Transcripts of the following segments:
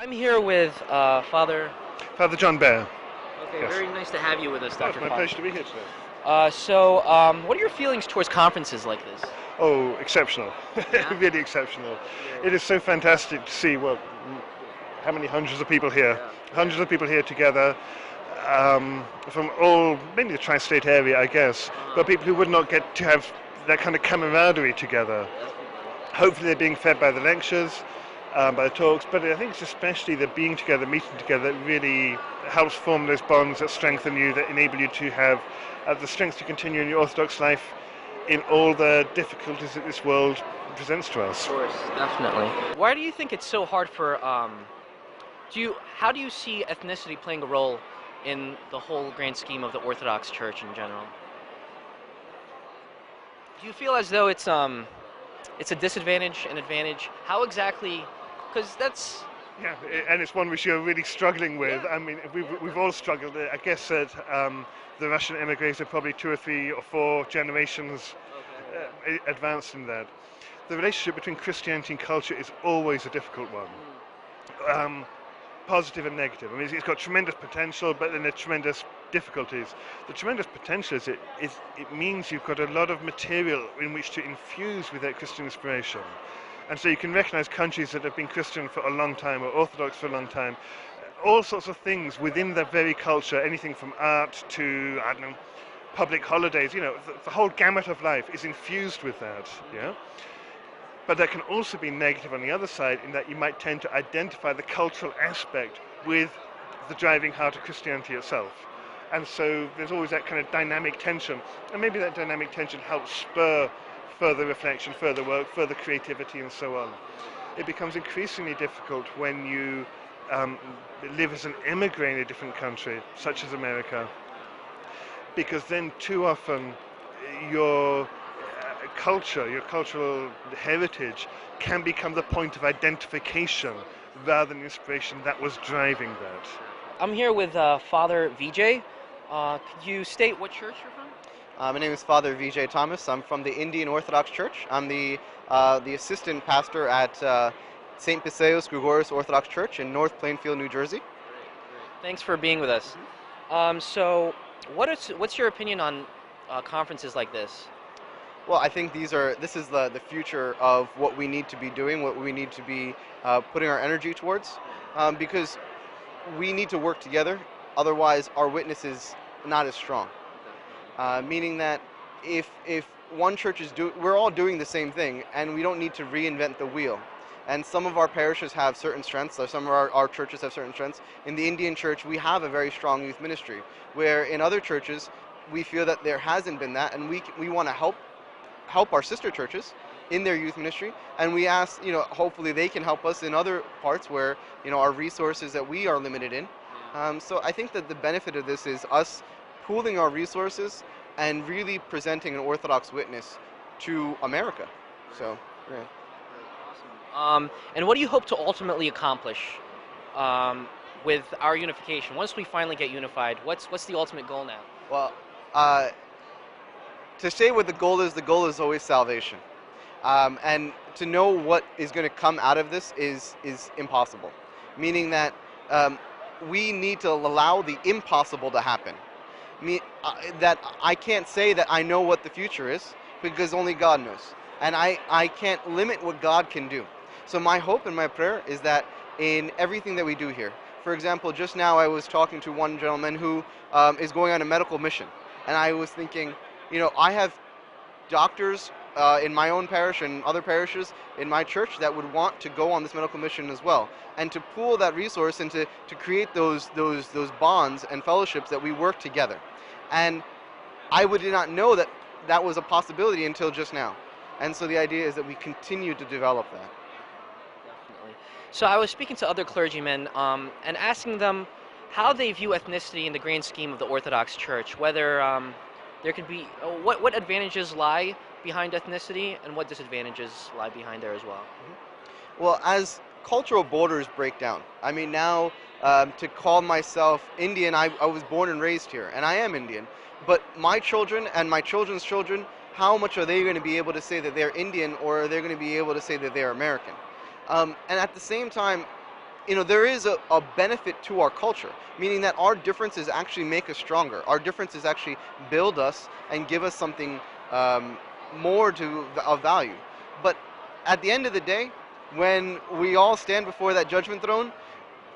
I'm here with Father. Father John Bear. Okay, Yes. very nice to have you with us, Oh, it's Dr. my Father. pleasure to be here today. What are your feelings towards conferences like this? Oh, exceptional. Yeah? Really exceptional. Very It is so fantastic to see, how many hundreds of people here? Yeah. Hundreds of people here together from all, mainly the tri-state area, I guess, but people who would not get to have that kind of camaraderie together. Hopefully they're being fed by the lectures, by the talks, but I think it's especially the being together, meeting together, that really helps form those bonds that strengthen you, that enable you to have the strength to continue in your Orthodox life in all the difficulties that this world presents to us. Of course, definitely. Why do you think it's so hard for how do you see ethnicity playing a role in the whole grand scheme of the Orthodox Church in general? Do you feel as though it's a disadvantage, an advantage? How exactly? Because that's Yeah, and it's one which you're really struggling with. Yeah. I mean, we've all struggled. I guess that the Russian immigrants are probably 2 or 3 or 4 generations advanced in that. The relationship between Christianity and culture is always a difficult one. Positive and negative. I mean, it's got tremendous potential, but then there are tremendous difficulties. The tremendous potential is it means you've got a lot of material in which to infuse with that Christian inspiration. And so you can recognize countries that have been Christian for a long time or Orthodox for a long time. All sorts of things within that very culture, anything from art to, I don't know, public holidays, the whole gamut of life is infused with that, yeah? But that can also be negative on the other side in that you might tend to identify the cultural aspect with the driving heart of Christianity itself. And so there's always that kind of dynamic tension. And maybe that dynamic tension helps spur further reflection, further work, further creativity, and so on. It becomes increasingly difficult when you live as an immigrant in a different country, such as America, because then too often your culture, your cultural heritage can become the point of identification rather than inspiration that was driving that. I'm here with Father VJ. Could you state what church you're from? My name is Father VJ Thomas. I'm from the Indian Orthodox Church. I'm the assistant pastor at St. Piseos Gregorius Orthodox Church in North Plainfield, New Jersey. Thanks for being with us. What's your opinion on conferences like this? Well, I think this is the future of what we need to be doing, what we need to be putting our energy towards, because we need to work together. Otherwise, our witness is not as strong. Meaning that if one church we're all doing the same thing, and we don't need to reinvent the wheel. And some of our parishes have certain strengths, or some of our churches have certain strengths. In the Indian church, we have a very strong youth ministry, where in other churches, we feel that there hasn't been that, and we want to help our sister churches in their youth ministry, and we ask, hopefully they can help us in other parts where, our resources that we are limited in. So I think that the benefit of this is us pooling our resources and really presenting an Orthodox witness to America. So, yeah. And what do you hope to ultimately accomplish with our unification? Once we finally get unified, what's the ultimate goal now? Well, to say what the goal is always salvation. And to know what is going to come out of this is impossible. Meaning that we need to allow the impossible to happen. That I can't say that I know what the future is, because only God knows. And I can't limit what God can do. So my hope and my prayer is that in everything that we do here, for example, just now I was talking to one gentleman who is going on a medical mission. And I was thinking, I have doctors in my own parish and other parishes in my church that would want to go on this medical mission as well. And to pool that resource and to create those bonds and fellowships that we work together. And I did not know that that was a possibility until just now. And so the idea is that we continue to develop that. Definitely. So I was speaking to other clergymen and asking them how they view ethnicity in the grand scheme of the Orthodox Church, whether there could be, what advantages lie behind ethnicity and what disadvantages lie behind there as well. Well, as cultural borders break down, I mean now to call myself Indian, I was born and raised here, and I am Indian, but my children and my children's children, how much are they going to be able to say that they're Indian, or are they going to be able to say that they're American? And at the same time, there is a benefit to our culture, meaning that our differences actually make us stronger. Our differences actually build us and give us something more of value. But at the end of the day, when we all stand before that judgment throne,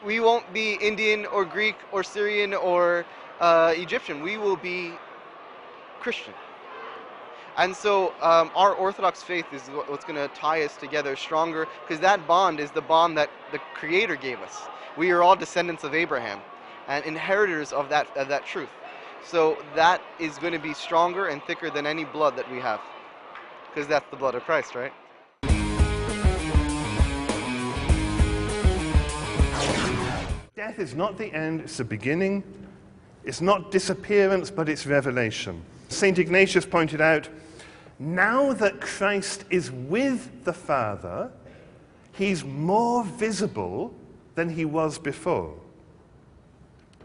we won't be Indian or Greek or Syrian or Egyptian. We will be Christian. And so our Orthodox faith is what's going to tie us together stronger, because that bond is the bond that the Creator gave us. We are all descendants of Abraham and inheritors of that truth. So that is going to be stronger and thicker than any blood that we have, because that's the blood of Christ, right? Death is not the end, it's the beginning. It's not disappearance, but it's revelation. St. Ignatius pointed out, now that Christ is with the Father, he's more visible than he was before.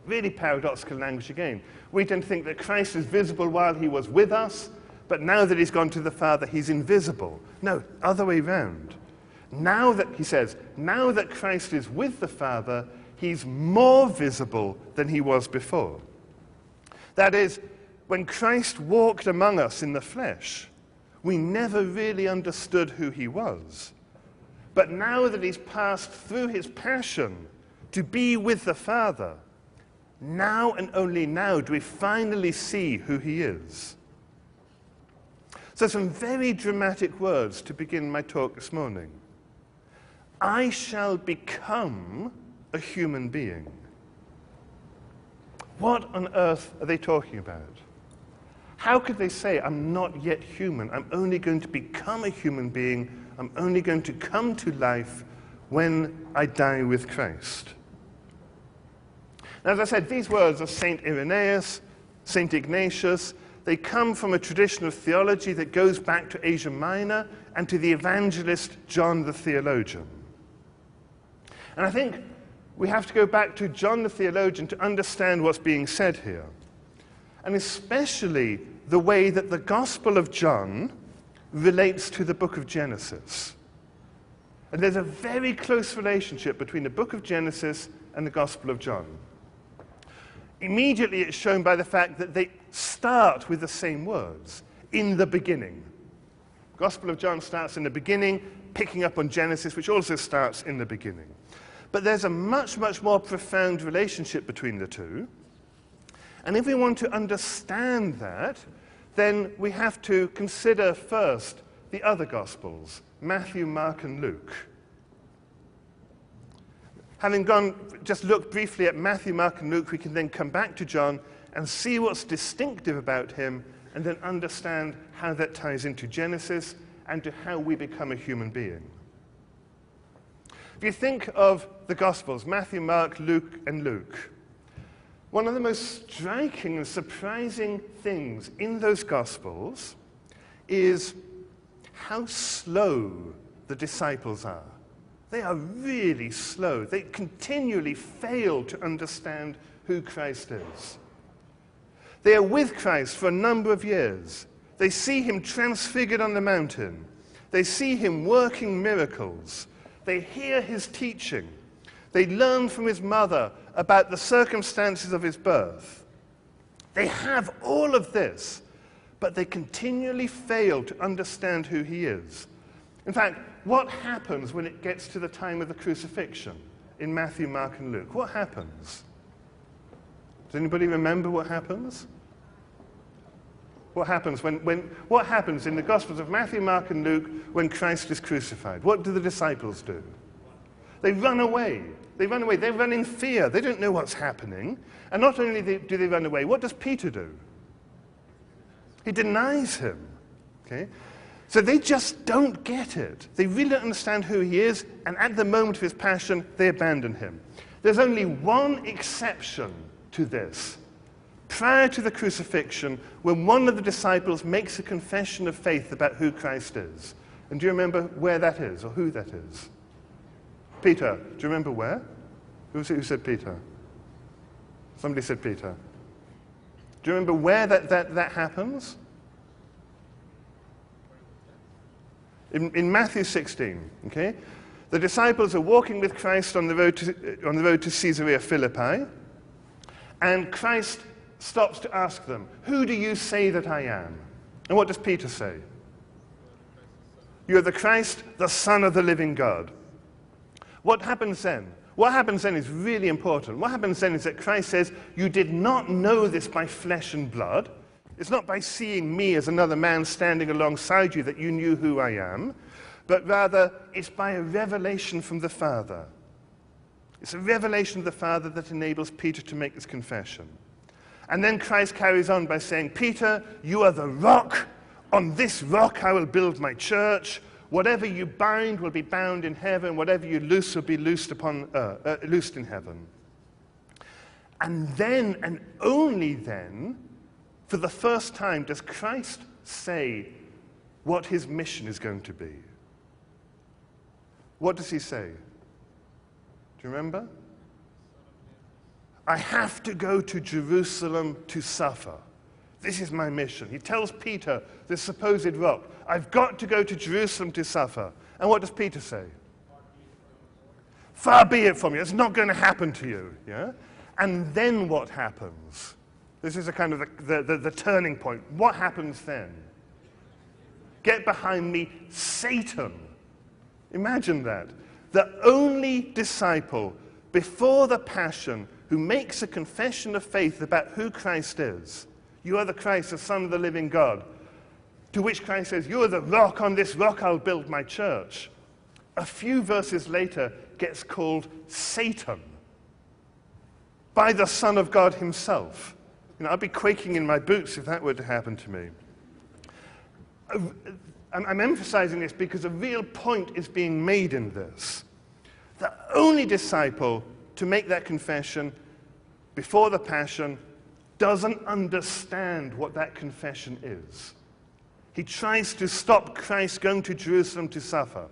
Really paradoxical language again. We tend to think that Christ is visible while he was with us, but now that he's gone to the Father, he's invisible. No, other way round. Now that, he says, now that Christ is with the Father, he's more visible than he was before. That is, when Christ walked among us in the flesh, we never really understood who he was. But now that he's passed through his passion to be with the Father, now and only now do we finally see who he is. So some very dramatic words to begin my talk this morning. I shall become a human being. What on earth are they talking about? How could they say, I'm not yet human, I'm only going to become a human being, I'm only going to come to life when I die with Christ? Now, as I said, these words of St. Irenaeus, St. Ignatius, they come from a tradition of theology that goes back to Asia Minor and to the evangelist John the theologian. And I think we have to go back to John the theologian to understand what's being said here. And especially the way that the Gospel of John relates to the book of Genesis. And there's a very close relationship between the book of Genesis and the Gospel of John. Immediately it's shown by the fact that they start with the same words, in the beginning. The Gospel of John starts in the beginning, picking up on Genesis, which also starts in the beginning. But there's a much, much more profound relationship between the two. And if we want to understand that, then we have to consider first the other Gospels, Matthew, Mark, and Luke. Having just looked briefly at Matthew, Mark, and Luke, we can then come back to John and see what's distinctive about him, and then understand how that ties into Genesis and to how we become a human being. If you think of the Gospels, Matthew, Mark, Luke, and Luke, one of the most striking and surprising things in those Gospels is how slow the disciples are. They are really slow. They continually fail to understand who Christ is. They are with Christ for a number of years. They see him transfigured on the mountain. They see him working miracles. They hear his teaching. They learn from his mother about the circumstances of his birth. They have all of this, but they continually fail to understand who he is. In fact, what happens when it gets to the time of the crucifixion in Matthew, Mark, and Luke? What happens? Does anybody remember what happens? What happens what happens in the Gospels of Matthew, Mark, and Luke when Christ is crucified? What do the disciples do? They run away. They run away. They run in fear. They don't know what's happening. And not only do they run away, what does Peter do? He denies him. Okay? So they just don't get it. They really don't understand who he is, and at the moment of his passion, they abandon him. There's only one exception to this. Prior to the crucifixion, when one of the disciples makes a confession of faith about who Christ is. And do you remember where that is, or who that is? Peter. Do you remember where? Who said Peter? Somebody said Peter. Do you remember where that happens? In Matthew 16, okay? The disciples are walking with Christ on the road to Caesarea Philippi, and Christ stops to ask them, "Who do you say that I am?" And what does Peter say? "You are the Christ, the Son of the living God." What happens then? What happens then is really important. What happens then is that Christ says, "You did not know this by flesh and blood." It's not by seeing me as another man standing alongside you that you knew who I am, but rather it's by a revelation from the Father. It's a revelation of the Father that enables Peter to make this confession. And then Christ carries on by saying, "Peter, you are the rock. On this rock I will build my church. Whatever you bind will be bound in heaven. Whatever you loose will be loosed in heaven." And then, and only then, for the first time, does Christ say what his mission is going to be. What does he say? Do you remember? "I have to go to Jerusalem to suffer. This is my mission." He tells Peter, this supposed rock, "I've got to go to Jerusalem to suffer." And what does Peter say? "Far be it from you. It's not going to happen to you." Yeah? And then what happens? This is a kind of the turning point. What happens then? "Get behind me, Satan." Imagine that. The only disciple before the Passion who makes a confession of faith about who Christ is. "You are the Christ, the Son of the living God." To which Christ says, "You are the rock. On this rock I'll build my church." A few verses later gets called Satan by the Son of God himself. You know, I'd be quaking in my boots if that were to happen to me. I'm emphasizing this because a real point is being made in this. The only disciple to make that confession before the Passion doesn't understand what that confession is. He tries to stop Christ going to Jerusalem to suffer.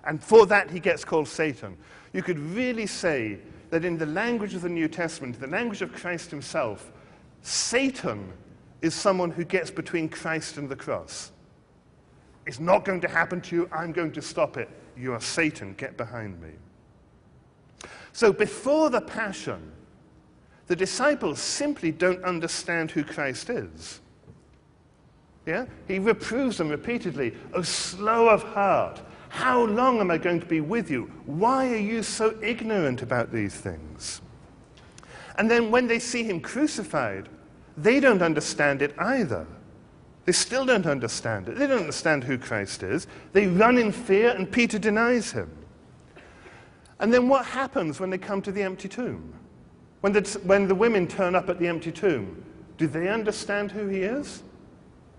And for that he gets called Satan. You could really say that in the language of the New Testament, the language of Christ himself, Satan is someone who gets between Christ and the cross. "It's not going to happen to you. I'm going to stop it. You are Satan. Get behind me." So before the Passion, the disciples simply don't understand who Christ is. Yeah? He reproves them repeatedly. "Oh, slow of heart. How long am I going to be with you? Why are you so ignorant about these things?" And then when they see him crucified, they don't understand it either. They still don't understand it. They don't understand who Christ is. They run in fear, and Peter denies him. And then what happens when they come to the empty tomb? When the women turn up at the empty tomb, do they understand who he is?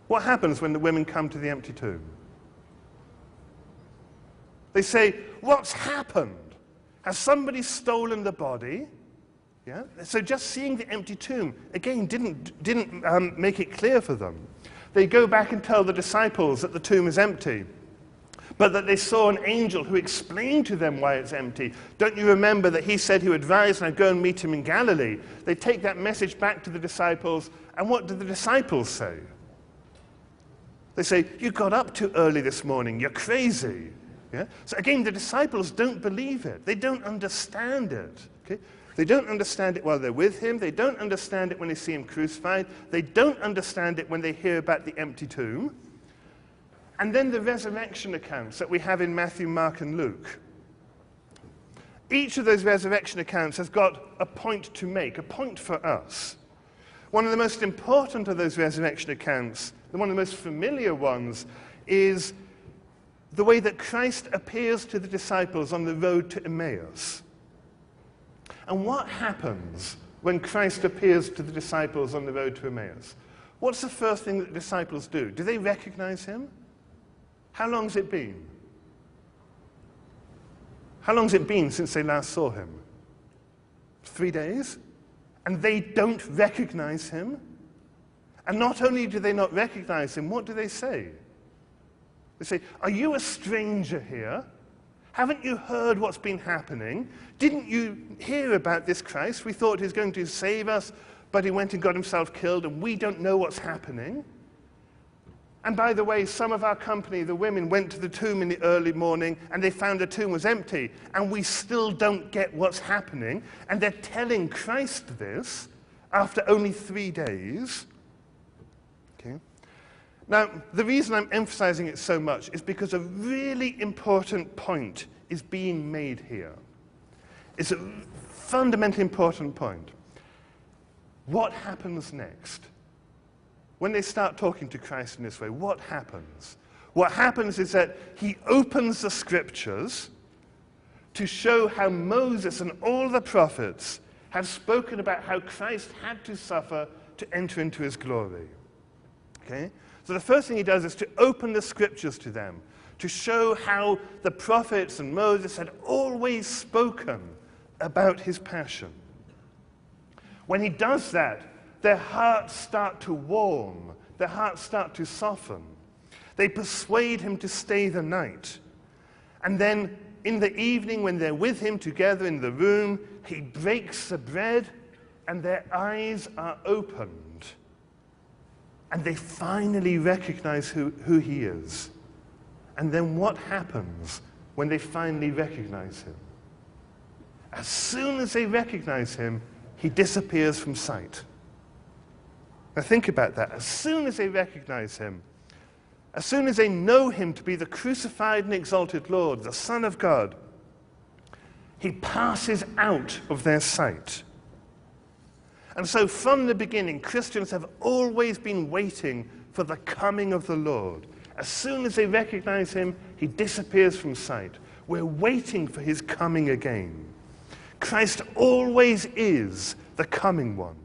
What happens when the women come to the empty tomb? They say, "What's happened? Has somebody stolen the body?" Yeah? So just seeing the empty tomb, again, didn't make it clear for them. They go back and tell the disciples that the tomb is empty, but that they saw an angel who explained to them why it's empty. "Don't you remember that he said he would rise and I'd go and meet him in Galilee?" They take that message back to the disciples, and what do the disciples say? They say, "You got up too early this morning. You're crazy." Yeah? So again, the disciples don't believe it. They don't understand it. Okay? They don't understand it while they're with him. They don't understand it when they see him crucified. They don't understand it when they hear about the empty tomb. And then the resurrection accounts that we have in Matthew, Mark, and Luke. Each of those resurrection accounts has got a point to make, a point for us. One of the most important of those resurrection accounts, one of the most familiar ones, is the way that Christ appears to the disciples on the road to Emmaus. And what happens when Christ appears to the disciples on the road to Emmaus? What's the first thing that the disciples do? Do they recognize him? How long's it been? How long's it been since they last saw him? 3 days? And they don't recognize him? And not only do they not recognize him, what do they say? They say, "Are you a stranger here? Haven't you heard what's been happening? Didn't you hear about this Christ? We thought he was going to save us, but he went and got himself killed, and we don't know what's happening." And by the way, some of our company, the women, went to the tomb in the early morning and they found the tomb was empty. And we still don't get what's happening. And they're telling Christ this after only 3 days. Okay. Now, the reason I'm emphasizing it so much is because a really important point is being made here. It's a fundamentally important point. What happens next? When they start talking to Christ in this way, what happens? What happens is that he opens the scriptures to show how Moses and all the prophets have spoken about how Christ had to suffer to enter into his glory. Okay? So the first thing he does is to open the scriptures to them, to show how the prophets and Moses had always spoken about his passion. When he does that, their hearts start to warm, their hearts start to soften. They persuade him to stay the night. And then in the evening, when they're with him together in the room, he breaks the bread and their eyes are opened. And they finally recognize who he is. And then what happens when they finally recognize him? As soon as they recognize him, he disappears from sight. Now think about that. As soon as they recognize him, as soon as they know him to be the crucified and exalted Lord, the Son of God, he passes out of their sight. And so from the beginning, Christians have always been waiting for the coming of the Lord. As soon as they recognize him, he disappears from sight. We're waiting for his coming again. Christ always is the coming one.